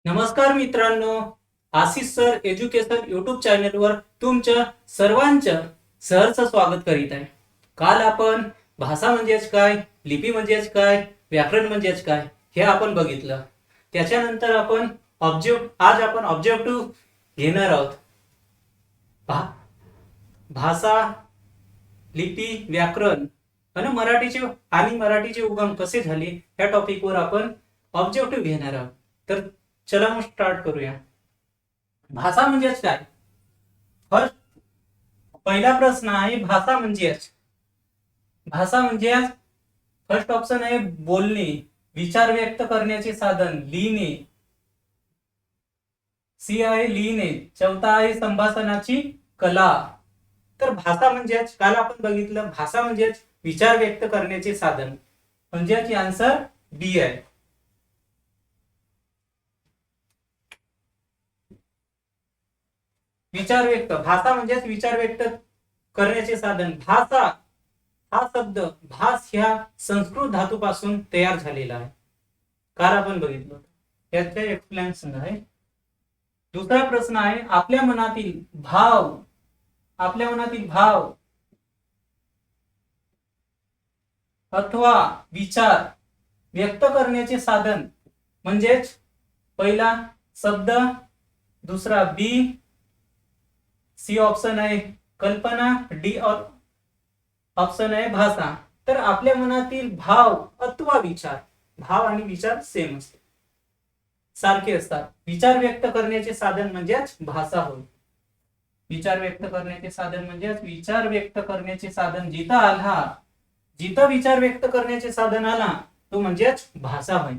नमस्कार मित्रांनो, Ashish sir education YouTube चॅनलवर तुमचं सर्वांचं सहर्ष स्वागत करीत आहे. काल आपण भाषा म्हणजेच काय, लिपी म्हणजेच काय, व्याकरण म्हणजेच काय हे आपण बघितलं. त्याच्यानंतर आज आपण ऑब्जेक्टिव्ह घेणार आहोत. भाषा, लिपी, व्याकरण आणि मराठीचे उगम कसे झाले या टॉपिकवर आपण ऑब्जेक्टिव्ह घेणार आहोत. तर चला मग स्टार्ट करूया. भाषा म्हणजेच काय? पहिला प्रश्न आहे, भाषा म्हणजे फर्स्ट ऑप्शन आहे बोलणे, विचार व्यक्त करण्याचे साधन, लिहिणे. सी आहे लिहिणे. चौथा आहे संभाषणाची कला. तर भाषा म्हणजेच काल आपण बघितलं, भाषा म्हणजेच विचार व्यक्त करण्याचे साधन, म्हणजे याची आन्सर बी आहे. भाषा म्हणजेच विचार व्यक्त करण्याचे साधन. भाषा हा शब्द भास ह्या संस्कृत धातूपासून तयार झालेला आहे. काल आपण बघितलं, याचे एक्सप्लेनेशन आहे. दुसरा प्रश्न आहे, आपल्या मनातील भाव अथवा विचार व्यक्त करण्याचे साधन म्हणजेच पहिला शब्द, दुसरा बी, सी ऑप्शन आहे कल्पना, डी ऑप्शन आहे भाषा. तर आपल्या मनातील भाव अथवा विचार, भाव आणि विचार सेम असते, सारखे असतात. विचार व्यक्त करण्याचे साधन म्हणजेच भाषा होय. विचार व्यक्त करण्याचे साधन म्हणजेच विचार व्यक्त करण्याचे साधन जिथं विचार व्यक्त करण्याचे साधन आला तो म्हणजेच भाषा होय.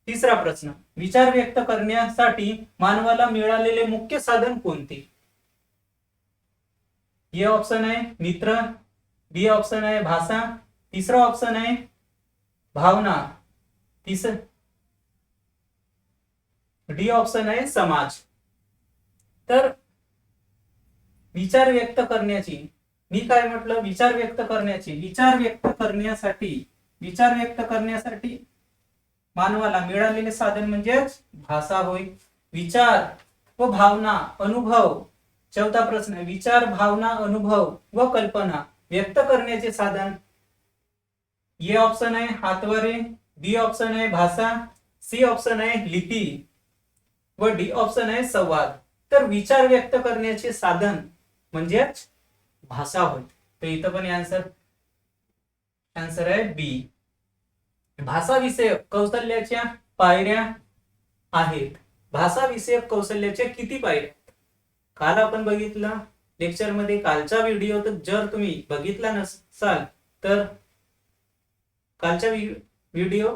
तिसरा प्रश्न, विचार व्यक्त करण्यासाठी मानवाला मिळालेले मुख्य साधन कोणते? ए ऑप्शन आहे मित्र, बी ऑप्शन आहे भाषा, तिसरा ऑप्शन आहे भावना, डी ऑप्शन आहे समाज. तर विचार व्यक्त करण्याची, मी काय म्हटलं, विचार व्यक्त करण्यासाठी मानवाला मिळालेले साधन म्हणजेच भाषा होय. विचार व भावना, अनुभव. चौथा प्रश्न, विचार, भावना, अनुभव व कल्पना व्यक्त करण्याचे साधन. ए ऑप्शन आहे हातवारे, बी ऑप्शन आहे भाषा, सी ऑप्शन आहे लिपी व डी ऑप्शन आहे संवाद. तर विचार व्यक्त करण्याचे साधन म्हणजेच भाषा होय. तर इथं पण आन्सर आहे बी. भाषा विषयक कौशल्याच्या पायऱ्या आहेत. भाषा विषयक कौशल्याच्या किती पायऱ्या? काल आपण बघितलं लेक्चर मध्ये, कालचा व्हिडिओ तर जर तुम्ही बघितला नसाल तर कालचा व्हिडिओ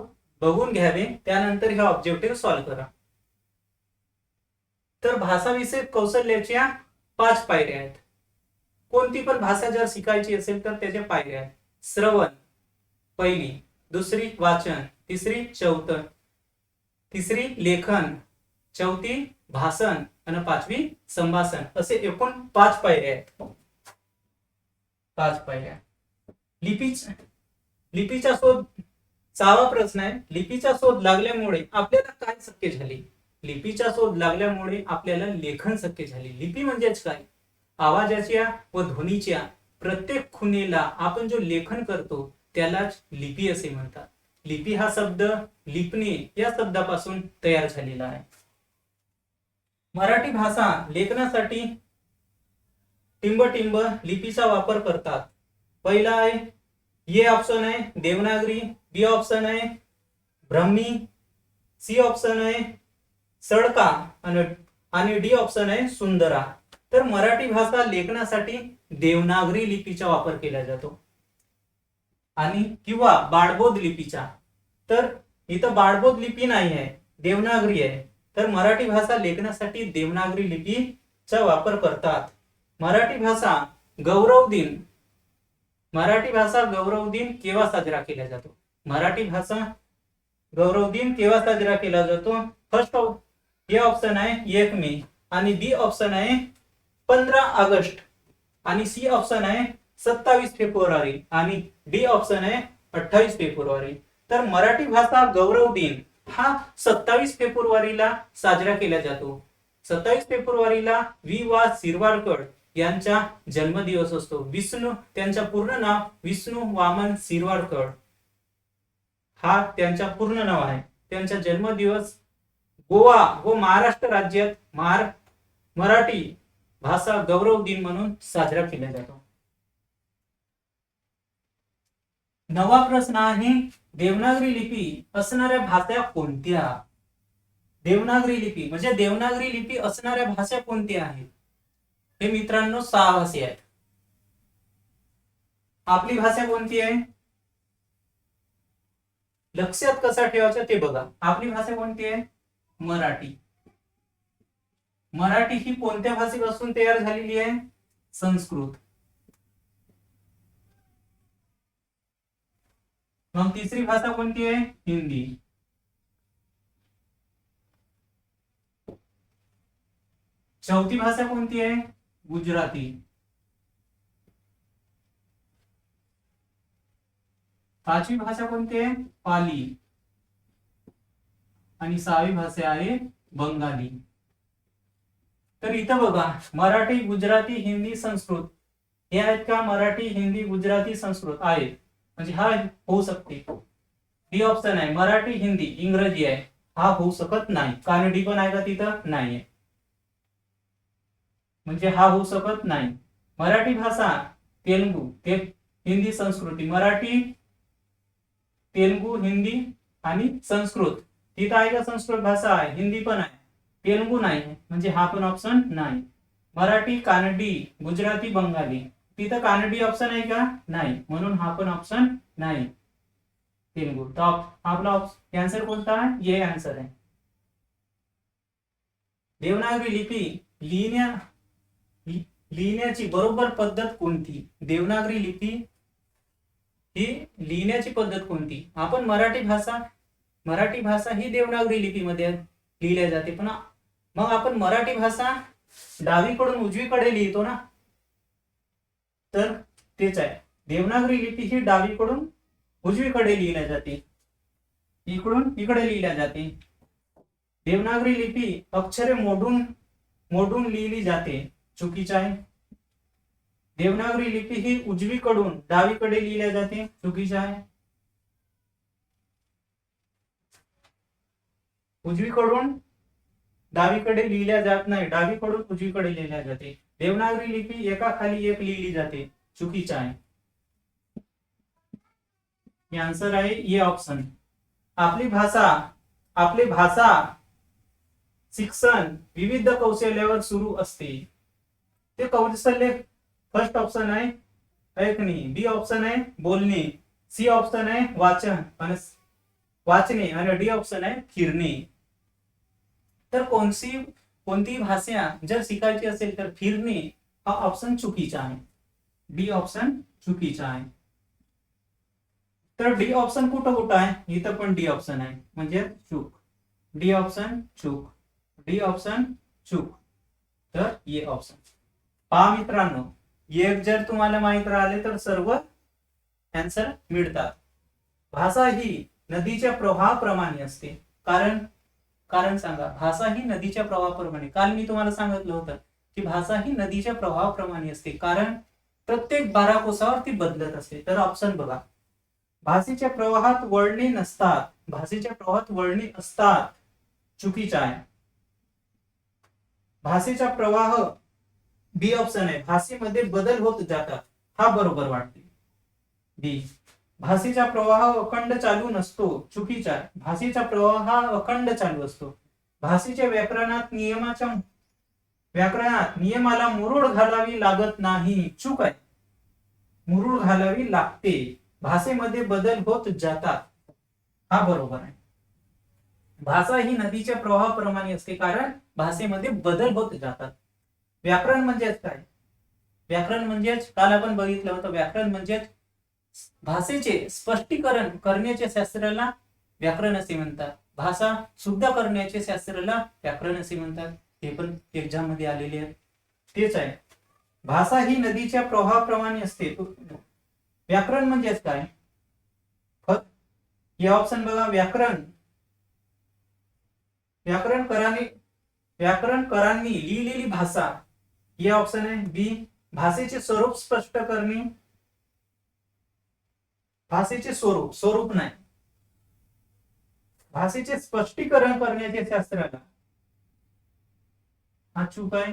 बघून घ्यावे, त्यानंतर हे ऑब्जेक्टिव्ह सॉल्व्ह करा. तर भाषा विषयक कौशल्याच्या 5 पायऱ्या आहेत. कोणती पण भाषा जर शिकायची असेल तर त्याच्या पायऱ्या आहेत. श्रवण पहिली, दुसरी वाचन, तिसरी लेखन, चौथी भाषण आणि 5वी संभाषण. असे एकूण 5 पायऱ्या आहेत. 5 पायऱ्या. लिपीचा शोध, 6वा प्रश्न आहे, लिपीचा शोध लागल्यामुळे आपल्याला काय शक्य झाले? लिपीचा शोध लागल्यामुळे आपल्याला लेखन शक्य झाले. लिपी म्हणजेच काय? आवाजाच्या व ध्वनीच्या प्रत्येक खुणेला आपण जो लेखन करतो त्यालाच लिपी असे म्हणतात. लिपी हा शब्द लिपणे या शब्दापासून तयार झालेला आहे. मराठी भाषा लेखनासाठी टिंब लिपीचा वापर करतात. पहिला आहे ए ऑप्शन आहे देवनागरी, बी ऑप्शन आहे ब्राह्मी, सी ऑप्शन आहे सडका आणि डी ऑप्शन आहे सुंदरा. तर मराठी भाषा लेखनासाठी देवनागरी लिपीचा वापर केला जातो आणि किंवा बाळबोध लिपीचा. तर इथं बाळबोध लिपी नाही आहे, देवनागरी आहे. तर मराठी भाषा लेखनासाठी देवनागरी लिपीचा वापर करतात. मराठी भाषा गौरव दिन केव्हा साजरा केला जातो? मराठी भाषा गौरव दिन केव्हा साजरा केला जातो? फर्स्ट ए ऑप्शन आहे 1 मे आणि बी ऑप्शन आहे 15 ऑगस्ट आणि सी ऑप्शन आहे 27 फेब्रुवारी आणि डी ऑप्शन आहे 28 फेब्रुवारी. तर मराठी भाषा गौरव दिन हा 27 फेब्रुवारीला साजरा केला जातो. 27 फेब्रुवारीला वि वा शिरवाडकर यांचा जन्मदिवस असतो. विष्णू, त्यांचं पूर्ण नाव विष्णू वामन शिरवाडकर हा त्यांचा पूर्ण नाव आहे. त्यांचा जन्मदिवस गोवा व महाराष्ट्र राज्यात मराठी भाषा गौरव दिन म्हणून साजरा केला जातो. नवा प्रश्न आहे, देवनागरी लिपी असणाऱ्या भाषा कोणत्या? देवनागरी लिपी म्हणजे देवनागरी लिपी असणाऱ्या भाषा कोणत्या आहेत? हे मित्रांनो 6 भाषा आहेत. आपली भाषा कोणती आहे? लक्षात कसा ठेवायचं ते बघा. आपली भाषा कोणती आहे? मराठी. मराठी ही कोणत्या भाषेपासून तयार झालेली आहे? संस्कृत. मग तिसरी भाषा कोणती आहे? हिंदी. चौथी भाषा कोणती आहे? गुजराती. पाचवी भाषा कोणती आहे? पाली. आणि 6वी भाषा आहे बंगाली. तर इथं बघा, मराठी, गुजराती, हिंदी, संस्कृत हे आहेत का? मराठी, हिंदी, गुजराती, संस्कृत आहेत. म्हणजे हा होऊ शकते. डी ऑप्शन आहे. मराठी, हिंदी, इंग्रजी आहे. हा होऊ शकत नाही. कानडी पण आहे का तिथं? नाहीये. म्हणजे हा होऊ शकत नाही. मराठी भाषा, तेलुगू, हिंदी, संस्कृती. मराठी, तेलुगू, हिंदी आणि संस्कृत. तिथं आहे का संस्कृत भाषा आहे? हिंदी पण आहे, तेलुगू नाही, म्हणजे हा पण ऑप्शन नाही. मराठी, कानडी, गुजराती, बंगाली. तिथं कानडी ऑप्शन आहे का? नाही, म्हणून हा पण ऑप्शन नाही. तेलुगू. तर आपला आन्सर कोणता आहे? ये आन्सर आहे. देवनागरी लिपी लिहिण्याची बरोबर पद्धत कोणती? देवनागरी लिपी ही लिहिण्याची पद्धत कोणती? आपण मराठी भाषा ही देवनागरी लिपीमध्ये लिहिल्या जाते. पण मग आपण मराठी भाषा डावीकडून उजवीकडे लिहितो ना, तर तेच आहे. देवनागरी लिपी ही डावीकडून उजवीकडे लिहिल्या जाते, इकडून इकडे लिहिल्या जाते. देवनागरी लिपी अक्षरे मोडून लिहिली जाते, चुकीचं आहे. देवनागरी लिपी ही उजवीकडून डावीकडे लिहिल्या जाते, चुकीचं आहे. उजवीकडून डावीकडे लिहिल्या जात नाही, डावीकडून उजवीकडे लिहिल्या जाते. देवनागरी लिपी एका खाली एक लिहिली जाते, चुकीचं आहे. आन्सर आहे ये ऑप्शन. आपली भाषा शिक्षण विविध कौशल्यावर सुरू असते. ते कौशल्य फर्स्ट ऑप्शन आहे ऐकणे, बी ऑप्शन आहे बोलणे, सी ऑप्शन आहे वाचणे आणि डी ऑप्शन आहे फिरणे. तर कोणती भाषा जर शिकायची असेल तर फिरणे हा ऑप्शन चुकीचा आहे. डी ऑप्शन चुकीचा आहे. तर डी ऑप्शन कुठं आहे? इथं पण डी ऑप्शन आहे, म्हणजे चूक. डी ऑप्शन चूक, डी ऑप्शन चूक. तर ये ऑप्शन. पहा मित्रांनो, एक जर तुम्हाला माहित राहिले तर सर्व आन्सर मिळतात. भाषा ही नदीच्या प्रवाहाप्रमाणे असते. कारण सांगा. भाषा ही नदीच्या प्रवाहाप्रमाणे. काल मी तुम्हाला सांगितलं होतं की भाषा ही नदीच्या प्रवाहाप्रमाणे असते, कारण प्रत्येक 12 कोसावर ती बदलत असते. तर ऑप्शन बघा. भाषेच्या प्रवाहात वळणे नसतात, भाषेच्या प्रवाहात वळणे असतात, चुकीचं आहे. भाषेचा प्रवाह बी ऑप्शन आहे. भाषेमध्ये बदल होत जातात, हा बरोबर वाटते. बी. भाषेचा प्रवाह अखंड चालू नसतो, चुकीचा आहे. भाषेचा प्रवाह हा अखंड चालू असतो. भाषेच्या व्याकरणात नियमाला मुरूड घालावी लागत नाही, चूक आहे. मुरूड घालावी लागते. भाषेमध्ये बदल होत जातात, हा बरोबर आहे. भाषा ही नदीच्या प्रवाहाप्रमाणे असते, कारण भाषेमध्ये बदल होत जातात. व्याकरण म्हणजेच काय? व्याकरण म्हणजेच काल आपण बघितलं होतं. व्याकरण म्हणजेच भाषेचे स्पष्टीकरण करण्याच्या शास्त्राला व्याकरण असे म्हणतात. भाषा शुद्ध करण्याच्या शास्त्राला व्याकरण असे म्हणतात. हे पण एक्झाम मध्ये आलेले आहे. तेच आहे. भाषा ही नदीच्या प्रवाहाप्रमाणे असते. व्याकरण म्हणजेच काय? हे ऑप्शन बघा. व्याकरण व्याकरणकारांनी लिहिलेली भाषा, हे ऑप्शन आहे बी. भाषेचे स्वरूप स्पष्ट करणे, भाषेचे स्वरूप नाही, भाषेचे स्पष्टीकरण करण्याचे शास्त्राला, हा चूक आहे,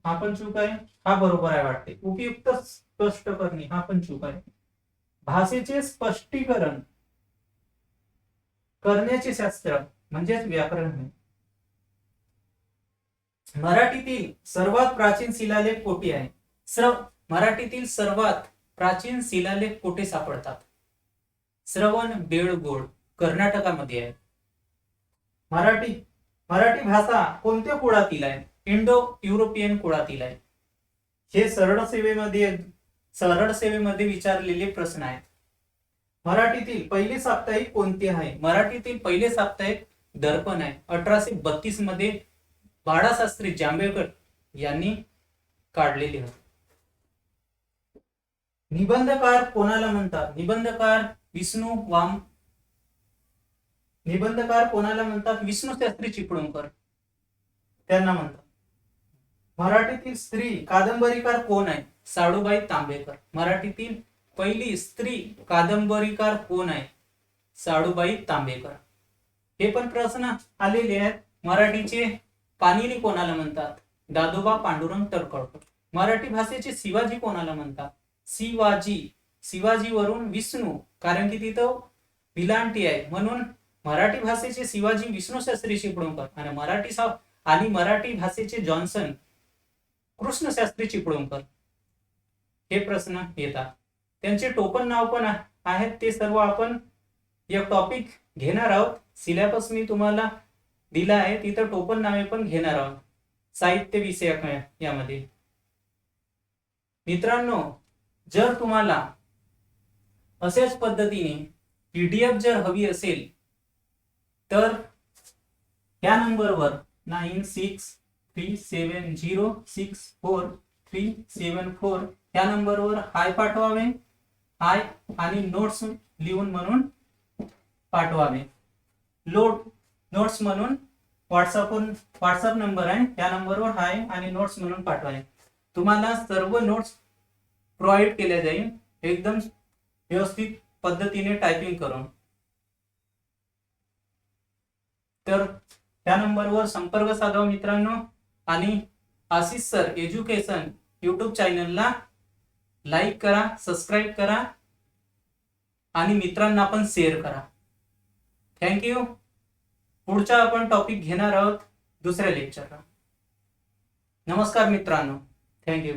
हा पण चूक आहे, हा बरोबर आहे वाटते. उपयुक्त स्पष्ट करणे, हा पण चूक आहे. भाषेचे स्पष्टीकरण करण्याचे शास्त्र म्हणजेच व्याकरण आहे. मराठीतील सर्वात प्राचीन शिलालेख कोठे आहे? मराठीतील सर्वात प्राचीन शिलालेख कोठे सापडतात? श्रवण बेळगोळ कर्नाटकामध्ये आहे. मराठी भाषा कोणत्या कुळातील आहे? इंडो युरोपियन कुळातील आहे. हे सरळ सेवेमध्ये विचारलेले प्रश्न आहेत. मराठीतील पहिले साप्ताहिक कोणते आहे? मराठीतील पहिले साप्ताहिक दर्पण आहे. 1832 मध्ये बाळाशास्त्री जांभेकर यांनी काढलेले होते. निबंधकार कोणाला म्हणतात? निबंधकार कोणाला म्हणतात? विष्णू शास्त्री चिपळूणकर त्यांना म्हणतात. मराठीतील स्त्री कादंबरीकार कोण आहे? साडूबाई तांबेकर. मराठीतील पहिली स्त्री कादंबरीकार कोण आहे? साडूबाई तांबेकर. हे पण प्रश्न आलेले आहेत. मराठीचे पानिनी कोणाला म्हणतात? दादोबा पांडुरंग तळवलकर. मराठी भाषेचे शिवाजी कोणाला म्हणतात? शिवाजी वरून विष्णू, कारण की तिथं विलांटी आहे म्हणून मराठी भाषेचे शिवाजी विष्णू शास्त्री चिपळूणकर आणि मराठी भाषेचे जॉन्सन कृष्ण शास्त्री चिपळूणकर. हे प्रश्न येतात. त्यांचे टोपण नाव पण आहेत. ते सर्व आपण एक टॉपिक घेणार आहोत. सिलेबस मी तुम्हाला दिला आहे, तिथं टोपण नावे पण घेणार आहोत साहित्य विषयक यामध्ये. मित्रांनो, जर तुम्हाला अशाच पद्धतीने पीडीएफ जर हवी असेल तर या नंबरवर 9637064374 या नंबरवर हाय पाठवावे. हाय आणि नोट्स लिहून म्हणून पाठवावे. नोट्स म्हणून व्हॉट्सअप नंबर आहे, त्या नंबरवर हाय आणि नोट्स म्हणून पाठवावे. तुम्हाला सर्व नोट्स प्रोव्हाइड केल्या जाईल एकदम व्यवस्थित पद्धतीने टायपिंग करून. तर त्या नंबरवर संपर्क साधावा मित्रांनो. आणि आशिष सर एज्युकेशन युट्यूब चॅनलला लाईक करा, सबस्क्राईब करा आणि मित्रांना पण शेअर करा. थँक्यू. पुढचा आपण टॉपिक घेणार आहोत दुसऱ्या लेक्चरला. नमस्कार मित्रांनो. थँक्यू.